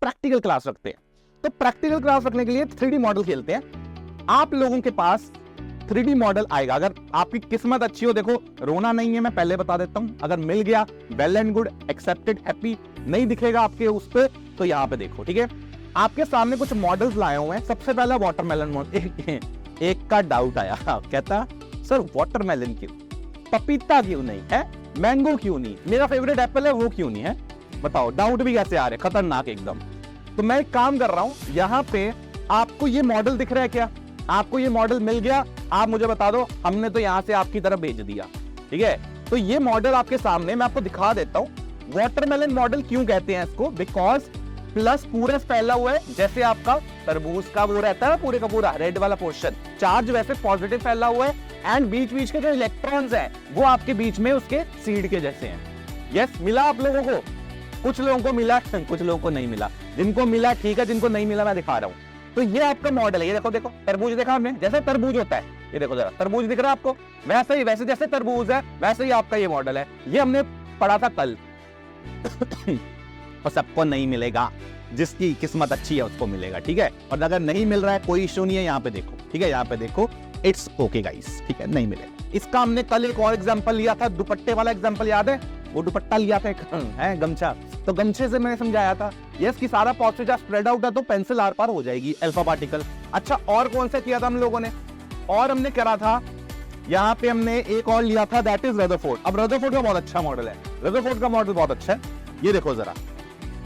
Practical class रखते हैं। तो प्रैक्टिकल क्लास रखने के लिए 3D मॉडल खेलते हैं। आप लोगों के पास 3D मॉडल आएगा, अगर आपकी किस्मत अच्छी हो, देखो रोना नहीं है, मैं पहले बता देता हूं, अगर मिल गया well and good, accepted, happy, नहीं दिखेगा आपके उस पे तो यहाँ पे देखो, ठीक है। आपके सामने कुछ मॉडल्स लाए हुए हैं। सबसे पहला वाटरमेलन मॉडल। एक का डाउट आया, कहता सर वाटरमेलन क्यों, पपीता क्यों नहीं है, मैंगो क्यों नहीं, मेरा फेवरेट एप्पल है वो क्यों नहीं है, बताओ डाउट भी कैसे आ रहे, खतरनाक एकदम। तो मैं एक काम कर रहा हूं, यहाँ पे आपको ये मॉडल दिख रहा है क्या, आपको ये मॉडल मिल गया, आप मुझे बता दो, हमने तो यहां से आपकी तरफ भेज दिया, ठीक है। तो ये मॉडल आपके सामने, मैं आपको दिखा देता हूं। वाटरमेलन मॉडल क्यों कहते हैं इसको, बिकॉज प्लस पूरा फैला हुआ है, जैसे आपका तरबूज का वो रहता है पूरे का पूरा रेड वाला पोर्शन, चार्ज वैसे पॉजिटिव फैला हुआ है, एंड बीच बीच के जो इलेक्ट्रॉन्स हैं वो आपके बीच में उसके सीड के जैसे हैं। यस, मिला आप लोगों को, कुछ लोगों को मिला, कुछ लोगों को नहीं मिला, जिनको मिला ठीक है, जिनको नहीं मिला मैं दिखा रहा हूं। तो ये आपका मॉडल है, ये देखो, देखो तरबूज देखा हमने, जैसे तरबूज होता है, ये देखो जरा तरबूज दिख रहा है आपको, वैसे ही, वैसे जैसे तरबूज है वैसे ही आपका ये मॉडल है। ये हमने पढ़ा था कल। और सबको नहीं मिलेगा, जिसकी किस्मत अच्छी है उसको मिलेगा, ठीक है। और अगर नहीं मिल रहा है कोई इश्यू नहीं है, यहाँ पे देखो, ठीक है, यहाँ पे देखो, इट्स ओके गाइस, ठीक है, नहीं मिलेगा। इसका हमने कल एक और एग्जांपल लिया था, दुपट्टे वाला एग्जांपल याद है, वो दुपट्टा लिया था है गमछा, तो गमछे से मैंने समझाया था यस कि सारा पॉजिटिव स्प्रेड आउट है तो पेंसिल आर पार हो जाएगी, अल्फा पार्टिकल। अच्छा, और कौन सा किया था हम लोगों ने, और हमने करा था, यहाँ पे हमने एक और लिया था, दैट इज रदरफोर्ड। अब रदरफोर्ड का बहुत अच्छा मॉडल है, रदरफोर्ड का मॉडल बहुत अच्छा है। ये देखो जरा,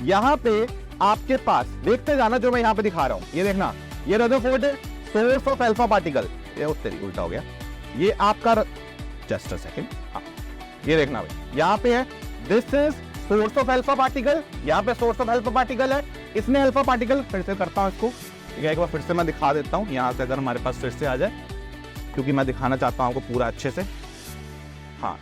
यहाँ पे आपके पास देखते जाना, जो मैं यहाँ पे दिखा रहा हूँ, ये देखना, ये रदरफोर्ड है, सोर्स ऑफ अल्फा पार्टिकल, ये उल्टा हो गया, ये आपका जस्ट अ सेकंड, ये देखना भाई, यहाँ पे है, this is source of alpha particle, यहाँ पे सोर्स ऑफ अल्फा पार्टिकल है, इसमें अल्फा पार्टिकल, फिर से करता हूँ इसको, ठीक है, एक बार फिर से मैं दिखा देता हूँ, यहाँ से अगर हमारे पास फिर से आ जाए, क्योंकि मैं दिखाना चाहता हूँ आपको पूरा अच्छे से। हाँ,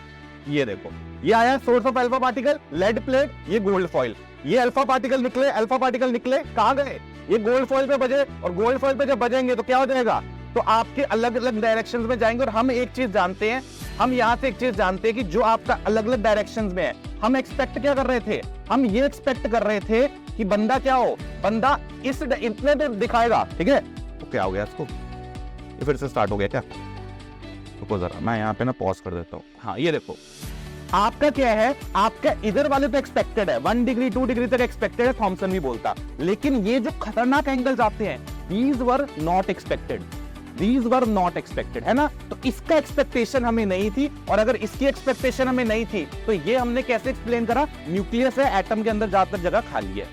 ये देखो, ये आया source of alpha particle, lead plate, ये गोल्ड फॉइल, ये अल्फा पार्टिकल निकले, अल्फा पार्टिकल निकले, कहाँ गए, ये गोल्ड फॉइल पे बजे, और गोल्ड फॉइल पे जब बजेंगे तो क्या हो जाएगा, तो आपके अलग अलग डायरेक्शन में जाएंगे। और हम एक चीज जानते हैं, हम यहाँ से एक चीज जानते हैं कि जो आपका अलग अलग डायरेक्शंस में है, हम एक्सपेक्ट क्या कर रहे थे, हम ये एक्सपेक्ट कर रहे थे कि बंदा क्या हो, बंदा इस इतने देर दिखाएगा, ठीक है। तो क्या हो गया इसको, ये फिर से स्टार्ट हो गया क्या, रुको जरा, मैं यहाँ पे ना पॉज कर देता हूँ। हाँ, ये देखो, आपका क्या है, आपका इधर वाले तो एक्सपेक्टेड है, 1 डिग्री 2 डिग्री तक एक्सपेक्टेड है, थॉमसन भी बोलता, लेकिन ये जो खतरनाक एंगल्स आते हैं, these were not expected, these were not expected, है ना। तो इसका एक्सपेक्टेशन हमें नहीं थी, और अगर इसकी एक्सपेक्टेशन हमें नहीं थी तो ये हमने कैसे एक्सप्लेन करा, न्यूक्लियस है, एटम के अंदर ज्यादातर जगह खाली है।